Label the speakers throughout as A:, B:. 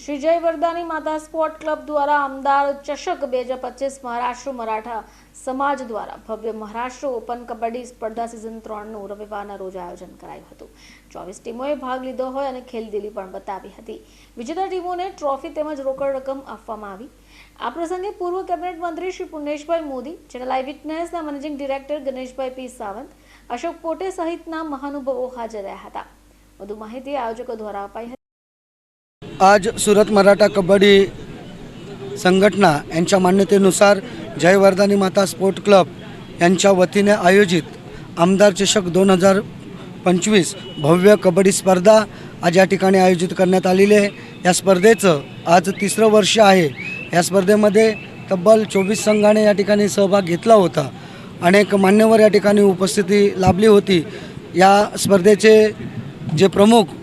A: શ્રી જય વરદાની માતા sport club દ્વારા અમદાવાદ ચષક 2025 મહારાષ્ટ્ર મરાઠા સમાજ દ્વારા ભવ્ય મહારાષ્ટ્ર ઓપન કબડ્ડી સ્પર્ધા સિઝન 3નું રવિવારના રોજ આયોજન કરાયું હતું। 24 ટીમોએ ભાગ લીધો હોય અને ખેલદિલી પણ બતાવી હતી। વિજેતા ટીમોને ટ્રોફી તેમજ રોકડ રકમ આપવામાં આવી। આ પ્રસંગે પૂર્વ કેબિનેટ મંત્રી શ્રી પુણેશભાઈ મોદી, ચેનલ આઈ વિટનેસના મેનેજિંગ ડિરેક્ટર ગણેશભાઈ પી સાવંત, અશોક પોટે સહિતના મહાનુભાવો હાજર રહ્યા હતા। વધુ માહિતી આયોજકો દ્વારા અપાઈ હતી।
B: आज सुरत मराठा कबड्डी संघटना यांच्या मान्यतेनुसार जय वरदानी माता स्पोर्ट क्लब यांच्या वतीने आयोजित आमदार चषक 2025 भव्य कबड्डी स्पर्धा आज या ठिकाणी आयोजित करण्यात आलेली आहे। या स्पर्धेचं आज 3रं वर्ष आहे। या स्पर्धेमध्ये तब्बल 24 संघाने या ठिकाणी सहभाग घेतला होता। अनेक मान्यवर या ठिकाणी उपस्थिती लाभली होती। या स्पर्धेचे जे प्रमुख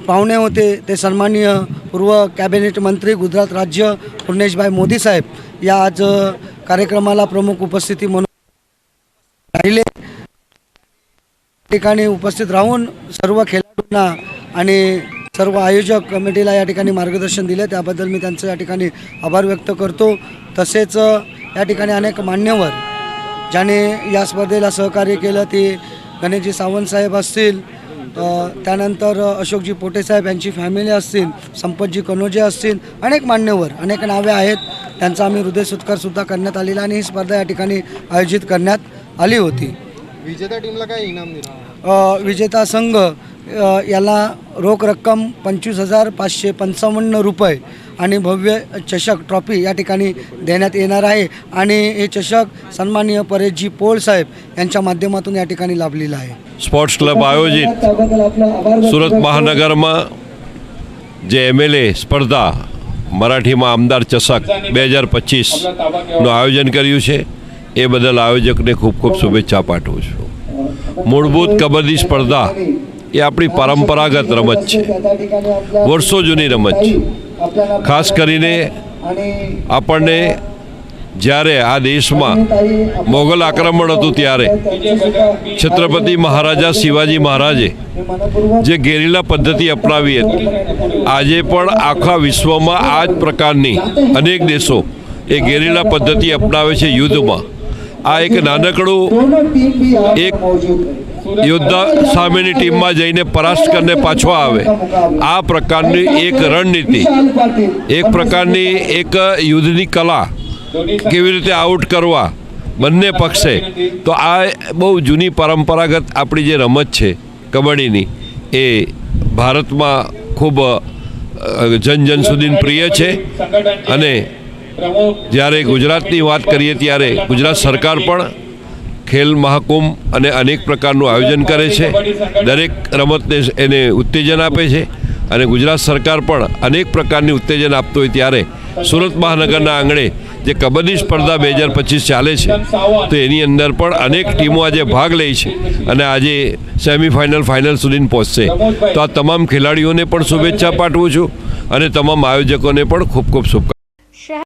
B: पाहुणे होते ते सन्माननीय पूर्व कॅबिनेट मंत्री गुजरात राज्य पुणेशभाई मोदी साहेब या आज कार्यक्रमाला प्रमुख उपस्थिती म्हणून राहिले। ठिकाणी उपस्थित राहून सर्व खेळाडूंना आणि सर्व आयोजक कमिटीला या ठिकाणी मार्गदर्शन दिले, त्याबद्दल मी त्यांचं या ठिकाणी आभार व्यक्त करतो। तसेच या ठिकाणी अनेक मान्यवर ज्याने या स्पर्धेला सहकार्य केलं ते गणेशजी सावंत साहेब असतील, त्यानंतर अशोकजी पोटे साहेब यांची फॅमिली असतील, संपतजी कनोजे असतील, अनेक मान्यवर, अनेक नावे आहेत। त्यांचा आम्ही हृदयसत्कारसुद्धा करण्यात आलेला आणि ही स्पर्धा या ठिकाणी आयोजित करण्यात आली होती।
C: विजेता टीमला काय इनाम दिलं?
B: विजेता संघ याला रोख रक्कम 25,555 रुपये आणि भव्य चषक ट्रॉफी या ठिकाणी देण्यात येणार आहे आणि हे चषक सन्माननीय परेशजी पोळ साहेब यांच्या माध्यमातून या ठिकाणी लाभलेलं आहे।
D: स्पोर्ट्स क्लब आयोजित सूरत महानगर में जे एमएलए स्पर्धा मराठी में आमदार चषक 2025 નું आयोजन કર્યું છે એ બદલ આયોજકને ખૂબ ખૂબ શુભેચ્છા પાઠવું છું। મૂળભૂત કબડ્ડી સ્પર્ધા એ આપણી પરંપરાગત રમત છે, વર્ષો જૂની રમત છે। ખાસ કરીને આપણને જ્યારે આ દેશમાં મોગલ આક્રમણ હતું ત્યારે છત્રપતિ મહારાજા શિવાજી મહારાજે જે ગેરીલા પદ્ધતિ અપનાવી હતી, આજે પણ આખા વિશ્વમાં આ જ પ્રકારની અનેક દેશો એ ગેરીલા પદ્ધતિ અપનાવે છે યુદ્ધમાં। આ એક નાનકડું એક યોદ્ધા સામેની ટીમમાં જઈને પરાસ્ત કરીને પાછો આવે, આ પ્રકારની એક રણનીતિ, એક પ્રકારની એક યુદ્ધની કલા કેવી રીતે આઉટ કરવા બંને પક્ષે, તો આ બહુ જૂની પરંપરાગત આપણી જે રમત છે કબડ્ડીની એ ભારતમાં ખૂબ જન જન સુધી પ્રિય છે। અને જ્યારે ગુજરાતની વાત કરીએ ત્યારે ગુજરાત સરકાર પણ ખેલ મહાકુંભ અને અનેક પ્રકારનું આયોજન કરે છે, દરેક રમતને એને ઉત્તેજન આપે છે અને ગુજરાત સરકાર પણ અનેક પ્રકારની ઉત્તેજન આપતો હોય ત્યારે સુરત મહાનગરના આંગણે જે કબડ્ડી સ્પર્ધા 2025 ચાલે છે તો એની અંદર પણ અનેક ટીમો આજે ભાગ લે છે અને આજે સેમિફાઇનલ ફાઇનલ સુધી પહોંચશે। તો આ તમામ ખેલાડીઓને પણ શુભેચ્છા પાઠવું છું અને તમામ આયોજકોને પણ ખૂબ ખૂબ શુભકામનાઓ।